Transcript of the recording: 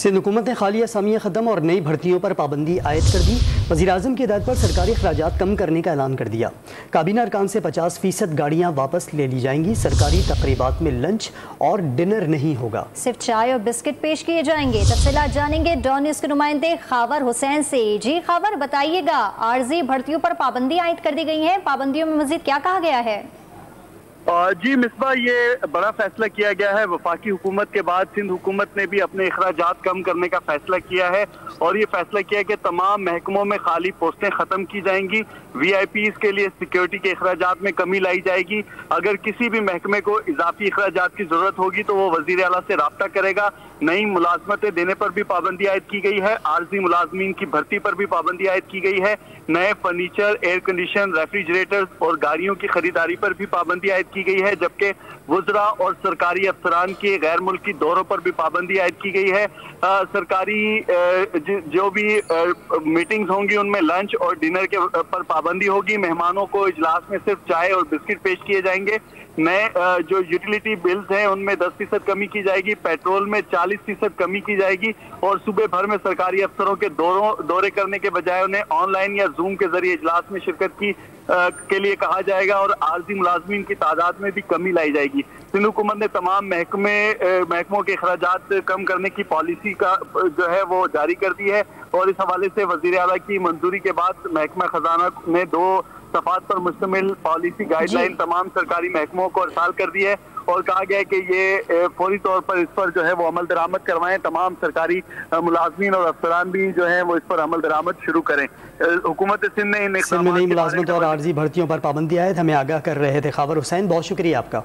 सिंध हुकूमत ने खाली असामियाँ ख़त्म और नई भर्तियों पर पाबंदी आयद कर दी। वज़ीर-ए-आज़म की हिदायत पर सरकारी अखराजात कम करने का ऐलान कर दिया। काबीना अरकान से 50% गाड़ियाँ वापस ले ली जाएंगी। सरकारी तकरीबात में लंच और डिनर नहीं होगा, सिर्फ चाय और बिस्किट पेश किए जाएंगे। तफसीलात जानेंगे डॉन न्यूज़ के नुमाइंदे खावर हुसैन से। जी खावर, बताइएगा, आर्जी भर्तियों पर पाबंदी आयद कर दी गई है, पाबंदियों में मज़ीद क्या कहा गया है? जी मिसबा, ये बड़ा फैसला किया गया है। वफाकी हुकूमत के बाद सिंध हुकूमत ने भी अपने अखराजात कम करने का फैसला किया है और ये फैसला किया है कि तमाम महकमों में खाली पोस्टें ख़त्म की जाएंगी। VIPs के लिए सिक्योरिटी के अखराजात में कमी लाई जाएगी। अगर किसी भी महकमे को इजाफी अखराजात की ज़रूरत होगी तो वो वज़ीर आला से राब्ता करेगा। नई मुलाजमतें देने पर भी पाबंदी आयद की गई है। आर्जी मुलाजमीन की भर्ती पर भी पाबंदी आयद की गई है। नए फर्नीचर, एयर कंडीशन, रेफ्रिजरेटर्स और गाड़ियों की खरीदारी पर भी पाबंदी आयद की गई है, जबकि वज़रा और सरकारी अफसरान के गैर मुल्की दौरों पर भी पाबंदी आयद की गई है। सरकारी जो भी मीटिंग्स होंगी उनमें लंच और डिनर के पर पाबंदी होगी। मेहमानों को इजलास में सिर्फ चाय और बिस्किट पेश किए जाएंगे। नए जो यूटिलिटी बिल्स हैं उनमें 10% कमी की जाएगी। पेट्रोल में 40% कमी की जाएगी और सुबह भर में सरकारी अफसरों के दौरे करने के बजाय उन्हें ऑनलाइन या जूम के जरिए इजलास में शिरकत के लिए कहा जाएगा और आर्जी मुलाजमीन की तादाद में भी कमी लाई जाएगी। सिंध हुकूमत ने तमाम महकमों के अखराजात कम करने की पॉलिसी का जो है वो जारी कर दी है और इस हवाले से वज़ीर आला की मंजूरी के बाद महकमा खजाना ने 2 सफात पर मुश्तमिल पॉलिसी गाइडलाइन तमाम सरकारी महकमों को अरसाल कर दी है और कहा गया है कि ये फौरी तौर पर इस पर जो है वो अमल दरामद करवाएं। तमाम सरकारी मुलाजमीन और अफसरान भी जो है वो इस पर अमल दरामद शुरू करें। हुकूमत सिंध ने इन नई मुलाजमत और आर्जी भर्तियों पर पाबंदी आयद हमें आगाह कर रहे थे खावर हुसैन, बहुत शुक्रिया आपका।